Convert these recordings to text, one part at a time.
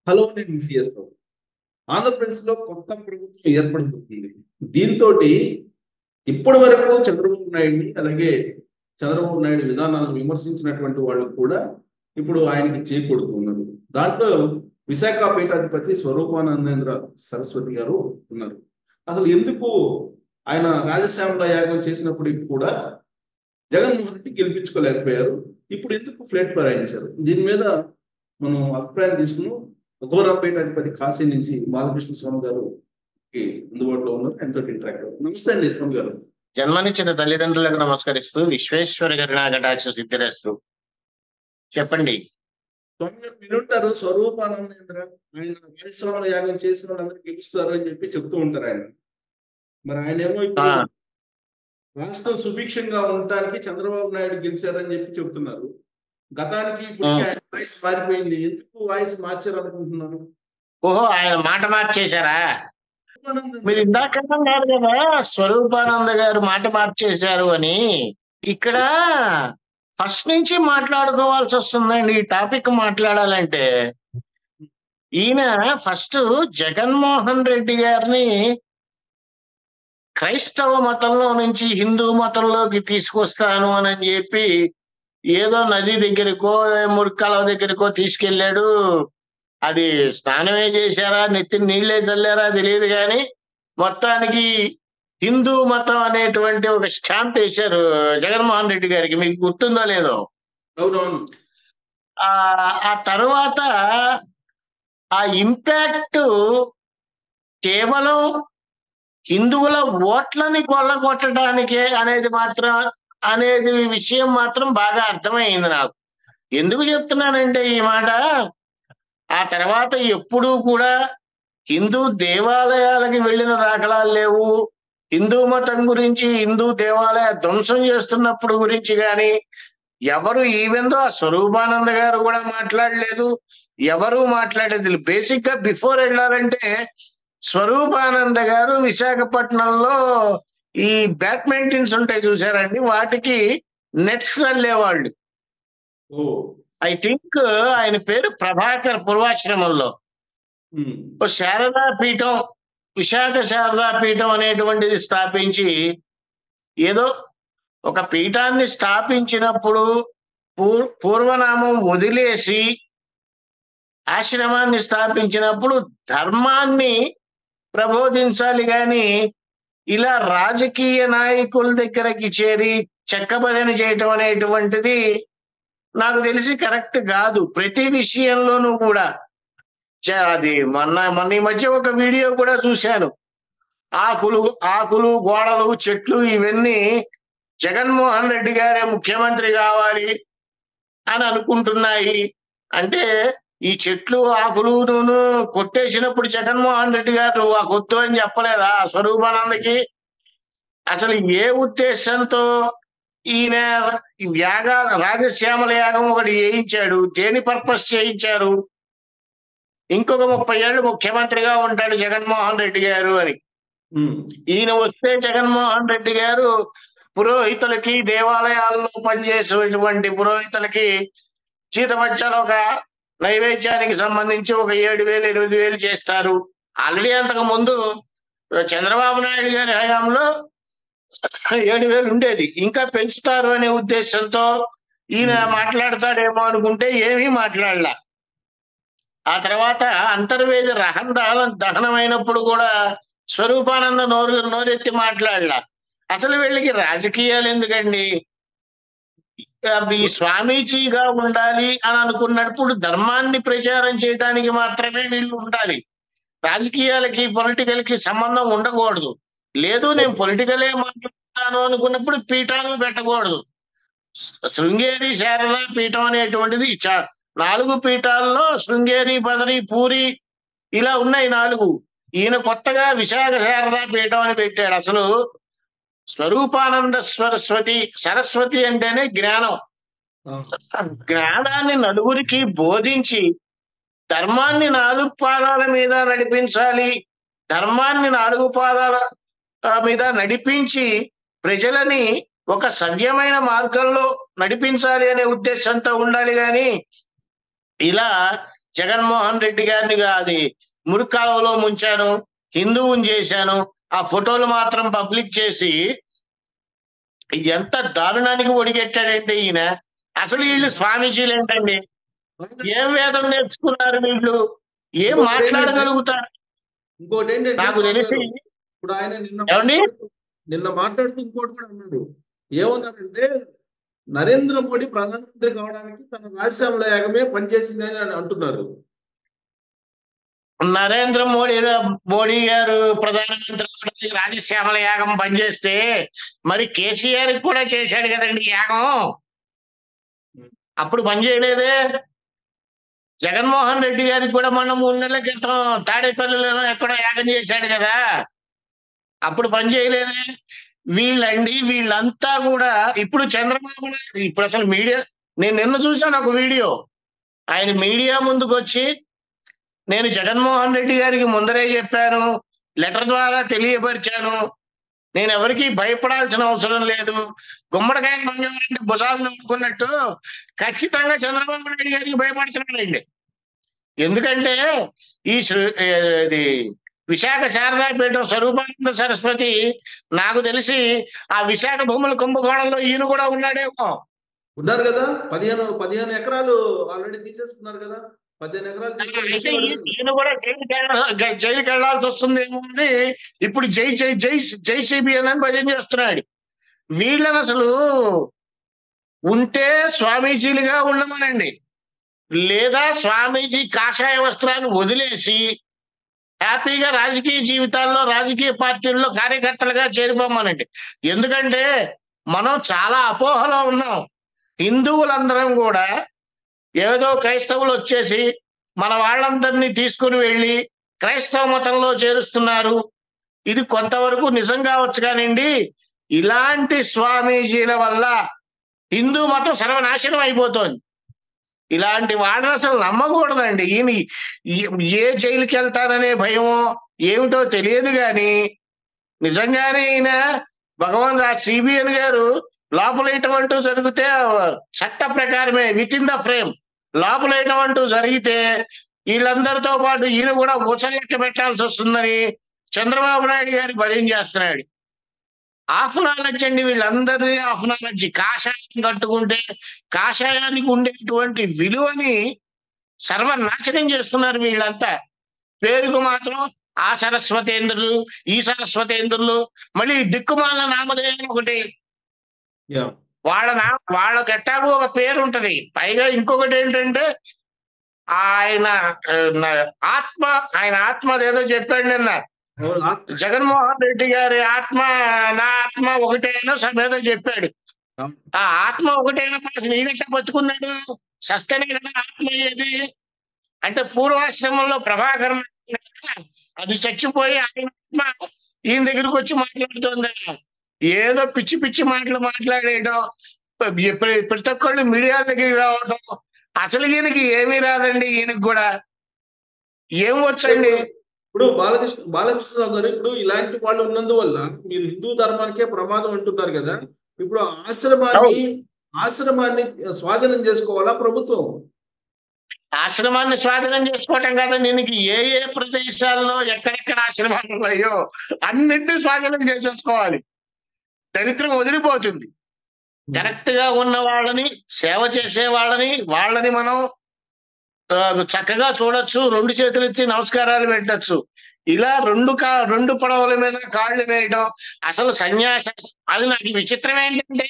Hello, నేను CS రావు. ఆంధ్రప్రదేశ్లో కొత్త ప్రభుత్వం ఏర్పడబోతుంది. దీంతో ఇప్పటి వరకు చంద్రబాబు నాయుడిని, అలాగే చంద్రబాబు నాయుడు విధానాలను విమర్శించినటువంటి వాళ్ళు కూడా ఇప్పుడు ఆయనకి చేకూడుతున్నారు. దాంట్లో విశాఖ పీఠాధిపతి స్వరూపానందేంద్ర సరస్వతి గారు ఉన్నారు. అసలు ఎందుకు ఆయన రాజశ్యామల యాగం చేసినప్పటికి కూడా జగన్మోహన్ రెడ్డి గెలిపించుకోలేకపోయారు? ఇప్పుడు ఎందుకు ఫ్లేట్ ఫిరాయించారు? దీని మీద మనం అభిప్రాయం తీసుకుని ఘోరాపేట అధిపతి కాశీ నుంచి బాలకృష్ణ స్వామి గారు అందుబాటులో ఉన్నారు. ఎంతో ఇంటరాక్ట్ అవుతుంది. నమస్తే అండి స్వామి గారు. జన్మనిచ్చిన తల్లిదండ్రులకు నమస్కరిస్తూ విశ్వేశ్వర కరుణాకటాక్ష సిద్ధిరేస్తూ చెప్పండి. స్వామి గారు వినుంటారు, స్వరూపానందేంద్ర ఆయన రాజశ్యామల యాగం చేసిన వాళ్ళందరూ గెలుస్తారు అని చెప్పి చెప్తూ ఉంటారు ఆయన. మరి ఆయన ఏమో ఇప్పుడు రాష్ట్రం సుభిక్షంగా ఉండటానికి చంద్రబాబు నాయుడు గెలిచారని చెప్పి చెప్తున్నారు. గతానికి ఇప్పుడు ఆయన వాయిస్ మారిపోయింది. ఎందుకు వాయిస్ మార్చారు అనుకుంటున్నారు? ఓహో, ఆయన మాట మార్చేశారా? మీరు ఇందాక అన్నారు కదా స్వరూపానంద గారు మాట మార్చేశారు అని. ఇక్కడ ఫస్ట్ నుంచి మాట్లాడుకోవాల్సి వస్తుందండి. ఈ టాపిక్ మాట్లాడాలంటే ఈయన ఫస్ట్ జగన్మోహన్ రెడ్డి గారిని క్రైస్తవ మతంలో నుంచి హిందూ మతంలోకి తీసుకొస్తాను అని చెప్పి ఏదో నది దగ్గరకో మురికాలవ దగ్గరకో తీసుకెళ్ళాడు. అది స్నానమే చేశారా, నెత్తి నీళ్ళే చల్లారా తెలియదు, కానీ మొత్తానికి హిందూ మతం అనేటువంటి ఒక స్టాంప్ వేశారు జగన్మోహన్ రెడ్డి గారికి. మీకు గుర్తుందో లేదో? ఆ తర్వాత ఆ ఇంపాక్ట్ కేవలం హిందువుల ఓట్లని కొల్లగొట్టడానికే అనేది విషయం మాత్రం బాగా అర్థమైంది నాకు. ఎందుకు చెప్తున్నానంటే ఈ మాట, ఆ తర్వాత ఎప్పుడూ కూడా హిందూ దేవాలయాలకి వెళ్ళిన దాఖలాలు లేవు. హిందూ మతం గురించి, హిందూ దేవాలయ ధ్వంసం చేస్తున్నప్పుడు గురించి కానీ ఎవరు, ఈవెందో ఆ స్వరూపానంద గారు కూడా మాట్లాడలేదు, ఎవరు మాట్లాడేది. బేసిక్ గా బిఫోర్ వెళ్ళారంటే స్వరూపానంద గారు విశాఖపట్నంలో ఈ బ్యాడ్మింటన్స్ ఉంటాయి చూసారండి, వాటికి నెట్స్ వెళ్ళేవాళ్ళు. ఐ థింక్ ఆయన పేరు ప్రభాకర్. పూర్వాశ్రమంలో శారదా పీఠం, విశాఖ శారదా పీఠం అనేటువంటిది స్థాపించి, ఏదో ఒక పీఠాన్ని స్థాపించినప్పుడు పూర్వనామం వదిలేసి ఆశ్రమాన్ని స్థాపించినప్పుడు ధర్మాన్ని ప్రబోధించాలి, కానీ ఇలా రాజకీయ నాయకుల దగ్గరకి చేరి చెక్కబదని చేయటం అనేటువంటిది నాకు తెలిసి కరెక్ట్ కాదు. ప్రతి విషయంలోనూ కూడా అది మొన్న ఈ మధ్య ఒక వీడియో కూడా చూశాను. ఆకులు గోడలు చెట్లు ఇవన్నీ జగన్మోహన్ రెడ్డి గారే ముఖ్యమంత్రి కావాలి అని అనుకుంటున్నాయి. అంటే ఈ చెట్లు ఆకులు కొట్టేసినప్పుడు జగన్మోహన్ రెడ్డి గారు ఆ కొత్త అని చెప్పలేదా స్వరూపానందకి? అసలు ఏ ఉద్దేశంతో ఈయన రాజశ్యామల యాగం ఒకటి చేయించాడు? దేని పర్పస్ చేయించారు? ఇంకొక 30 ఏళ్ళు ముఖ్యమంత్రిగా ఉంటాడు జగన్మోహన్ రెడ్డి గారు అని. ఈయన వస్తే జగన్మోహన్ రెడ్డి గారు పురోహితులకి, దేవాలయాల్లో పనిచేసేటువంటి పురోహితులకి జీతమత్యాలు ఒక నైవేద్యానికి సంబంధించి ఒక 7,000 8,000 చేస్తారు. ఆల్రెడీ అంతకు ముందు చంద్రబాబు నాయుడు గారి హయాంలో 7,000 ఉండేది, ఇంకా పెంచుతారు అనే ఉద్దేశంతో ఈయన మాట్లాడతాడేమో అనుకుంటే ఏమీ మాట్లాడలా. ఆ తర్వాత అంతర్వేది దహనమైనప్పుడు కూడా స్వరూపానంద నోరెత్తి మాట్లాడలా. అసలు వీళ్ళకి రాజకీయాలు ఎందుకండి? స్వామీజీగా ఉండాలి అని అనుకున్నప్పుడు ధర్మాన్ని ప్రచారం చేయడానికి మాత్రమే వీళ్ళు ఉండాలి. రాజకీయాలకి, పొలిటికల్ కి సంబంధం ఉండకూడదు. లేదు నేను పొలిటికలే మాట్లాడతాను అనుకున్నప్పుడు పీఠాలు పెట్టకూడదు. శృంగేరి శారదా పీఠం అనేటువంటిది 4 పీఠాల్లో శృంగేరి, బదరి, పూరి ఇలా ఉన్నాయి 4. ఈయన కొత్తగా విశాఖ శారదా పీఠం అని పెట్టాడు. అసలు స్వరూపానంద సరస్వతి అంటేనే జ్ఞానం. జ్ఞానాన్ని నలుగురికి బోధించి ధర్మాన్ని 4 పాదాల మీద నడిపించాలి, ధర్మాన్ని 4 పాదాల మీద నడిపించి ప్రజలని ఒక సవ్యమైన మార్గంలో నడిపించాలి అనే ఉద్దేశంతో ఉండాలి. కానీ ఇలా జగన్మోహన్ రెడ్డి గారిని అది మురికాలువలో ముంచాను, హిందువుని చేశాను, ఆ ఫోటోలు మాత్రం పబ్లిక్ చేసి ఎంత దారుణానికి ఒడిగెట్టాడంటే ఈయన. అసలు వీళ్ళు స్వామీజీలు ఏంటండి? ఏం వేదం నేర్చుకున్నారు వీళ్ళు? ఏం ఇంకోటి ఏంటంటే మాట్లాడగలుగుతారు? ఇంకోటి ఏంటంటే నాకు స్వామి తెలిసి గారు, ఇప్పుడు ఆయన ఏమండి నిన్న మాట్లాడుతూ ఇంకోటి కూడా అన్నాడు. ఏమన్నారంటే నరేంద్ర మోడీ ప్రధానమంత్రి కావడానికి తన రాజశ్యామల యాగమే పనిచేసిందని అని అంటున్నారు. నరేంద్ర మోడీ గారు ప్రధానమంత్రి అవడానికి రాజశ్యామల యాగం పనిచేస్తే మరి కేసీఆర్ కూడా చేశాడు కదండి ఈ యాగం. అప్పుడు పని చేయలేదే. జగన్మోహన్ రెడ్డి గారికి కూడా మొన్న 3 నెలల క్రితం తాడేపల్లిలోనో ఎక్కడో యాగం చేశాడు కదా, అప్పుడు పని చేయలేదే. వీళ్ళంతా కూడా ఇప్పుడు చంద్రబాబు నాయుడు ఇప్పుడు అసలు మీడియా, నేను నిన్న చూశాను ఒక వీడియో. ఆయన మీడియా ముందుకు వచ్చి, నేను జగన్మోహన్ రెడ్డి గారికి ముందరే చెప్పాను, లెటర్ ద్వారా తెలియపరిచాను, నేను ఎవరికి భయపడాల్సిన అవసరం లేదు, గుమ్మడికాయ మంగళవారంటే భుజాలు నవ్వుకున్నట్టు ఖచ్చితంగా చంద్రబాబు నాయుడు గారికి భయపడుతున్నాడండి. ఎందుకంటే ఇది విశాఖ శారదాపీఠం స్వరూపానంద సరస్వతి, నాకు తెలిసి ఆ విశాఖ భూముల కుంభకోణంలో ఈయన కూడా ఉన్నాడేమో. ఉన్నారు కదా, 15 ఎకరాలు ఆల్రెడీ తీసేసుకున్నారు కదా. 15 ఎకరాలు అయితే ఈయన కూడా జైలుకి వెళ్లాల్సి వస్తుందేమో అని ఇప్పుడు జై జై జై జై సిబిఎన్ అని భజన చేస్తున్నాడు. వీళ్ళని అసలు ఉంటే స్వామీజీలుగా ఉండమనండి, లేదా స్వామీజీ కాషాయ వస్త్రాలు వదిలేసి హ్యాపీగా రాజకీయ జీవితాల్లో రాజకీయ పార్టీల్లో కార్యకర్తలుగా చేరిపోమనండి. ఎందుకంటే మనం చాలా అపోహలో ఉన్నాం. హిందువులందరం కూడా ఏదో క్రైస్తవులు వచ్చేసి మన వాళ్ళందరినీ తీసుకుని వెళ్ళి క్రైస్తవ మతంలో చేరుస్తున్నారు. ఇది కొంతవరకు నిజం కావచ్చు కానివ్వండి, ఇలాంటి స్వామీజీల వల్ల హిందూ మతం సర్వనాశనం అయిపోతోంది. ఇలాంటి వాళ్ళని అసలు నమ్మకూడదండి. ఈయన ఏ జైలుకి వెళ్తాననే భయమో ఏమిటో తెలియదు కానీ నిజంగానే ఈయన భగవంత్ ఆ సిబిఎన్ గారు లోపలేయటం అంటూ జరిగితే చట్ట ప్రకారమే విత్ ఇన్ ద ఫ్రేమ్ లోపలేయటం అంటూ జరిగితే వీళ్ళందరితో పాటు ఈయన కూడా ఉచలెక్క పెట్టాల్సి వస్తుందని చంద్రబాబు నాయుడు గారి భయం చేస్తున్నాడు. హాఫ్ నాలెడ్జ్ అండి, వీళ్ళందరినీ హాఫ్ నాలెడ్జ్. కాషాయం కట్టుకుంటే కాషాయానికి ఉండేటువంటి విలువని సర్వనాశనం చేస్తున్నారు వీళ్ళంతా. పేరుకు మాత్రం ఆ సరస్వతేంద్రులు ఈ సరస్వతేంద్రులు, మళ్ళీ దిక్కుమాల నామధేయం ఒకటి. వాళ్ళ గట్టాకు ఒక పేరు ఉంటది. పైగా ఇంకొకటి ఏంటంటే ఆయన ఆత్మ అదేదో చెప్పాడు నిన్న, జగన్మోహన్ రెడ్డి గారి ఆత్మ నా ఆత్మ ఒకటేనో సమేదో చెప్పాడు. ఆ ఆత్మ ఒకటైనా ఈయనట్ట బతుకున్నాడు, సస్తనే కదా ఆత్మ అయ్యేది. అంటే పూర్వాశ్రమంలో ప్రభాకరణ అది చచ్చిపోయి ఆయన ఆత్మ ఈయన దగ్గరికి వచ్చి మాట్లాడుతుంది. ఏదో పిచ్చి పిచ్చి మాటలు మాట్లాడేయడం, ప్రతి ఒక్కళ్ళు మీడియా దగ్గరికి రావడం. అసలు ఈయనకి ఏమీ రాదండి. ఈయనకి కూడా ఏం వచ్చండి. ఇప్పుడు బాలకృష్ణరావు గారు, ఇప్పుడు ఇలాంటి వాళ్ళు ఉన్నందువల్ల మీరు హిందూ ధర్మానికే ప్రమాదం అంటున్నారు కదా. ఇప్పుడు ఆశ్రమాన్ని స్వాధీనం చేసుకోవాలా ప్రభుత్వం? ఆశ్రమాన్ని స్వాధీనం చేసుకోవటం కదా, దీనికి ఏ ప్రదేశాల్లో ఎక్కడెక్కడ ఆశ్రమాలు ఉన్నాయో అన్నింటినీ స్వాధీనం చేసేసుకోవాలి. దరిద్రం వదిలిపోతుంది. కరెక్ట్ గా ఉన్న వాళ్ళని, సేవ చేసే వాళ్ళని మనం చక్కగా చూడొచ్చు, 2 చేతులు ఎత్తి నమస్కారాలు పెట్టచ్చు. ఇలా రెండు పడవల మీద కాళ్ళు వేయడం అసలు సన్యాస. అది నాకు విచిత్రం ఏంటంటే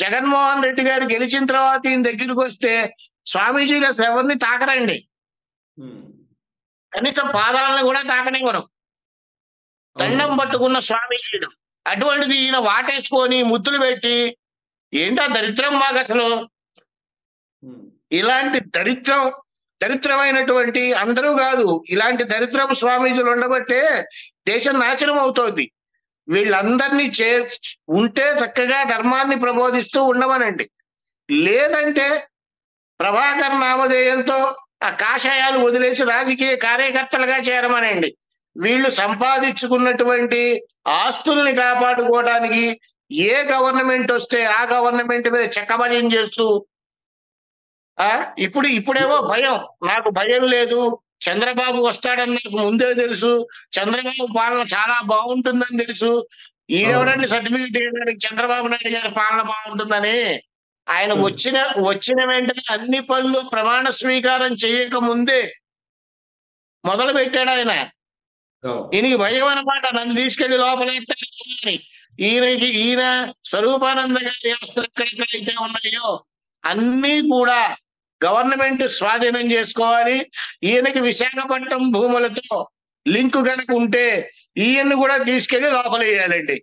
జగన్మోహన్ రెడ్డి గారు గెలిచిన తర్వాత ఈయన దగ్గరికి వస్తే స్వామీజీలు అసలు ఎవరిని తాకరండి, కనీసం పాదాలను కూడా తాకనివ్వరు, దండం పట్టుకున్న స్వామీజీలు. అటువంటిది ఈయన వాటేసుకొని ముద్దులు పెట్టి ఏంటో దరిద్రం మాకు అసలు. ఇలాంటి దరిద్రమైనటువంటి అందరూ కాదు, ఇలాంటి దరిద్రపు స్వామీజీలు ఉండబట్టే దేశం నాశనం అవుతోంది. వీళ్ళందరినీ ఉంటే చక్కగా ధర్మాన్ని ప్రబోధిస్తూ ఉండమనండి, లేదంటే ప్రభాకర్ నామధేయంతో ఆ కాషాయాలు వదిలేసి రాజకీయ కార్యకర్తలుగా చేరమనండి. వీళ్ళు సంపాదించుకున్నటువంటి ఆస్తుల్ని కాపాడుకోవడానికి ఏ గవర్నమెంట్ వస్తే ఆ గవర్నమెంట్ మీద చెక్కబజం చేస్తూ ఇప్పుడేమో భయం, నాకు భయం లేదు, చంద్రబాబు వస్తాడని నాకు ముందే తెలుసు, చంద్రబాబు పాలన చాలా బాగుంటుందని తెలుసు, ఈడెవడండి సర్టిఫికెట్ ఇవ్వడానికి చంద్రబాబు నాయుడు గారి పాలన బాగుంటుందని. ఆయన వచ్చిన వెంటనే అన్ని పనులు ప్రమాణ స్వీకారం చేయక ముందే మొదలు పెట్టాడు ఆయన. ఈయనకి భయం అన్నమాట, నన్ను తీసుకెళ్లి లోపలేస్తారని. ఈయన స్వరూపానంద గారి ఆస్తులు ఎక్కడెక్కడైతే ఉన్నాయో అన్నీ కూడా గవర్నమెంట్ స్వాధీనం చేసుకోవాలి. ఈయనకి విశాఖపట్నం భూములతో లింక్ కనుక ఉంటే ఈయన్ని కూడా తీసుకెళ్లి లోపలేయాలండి.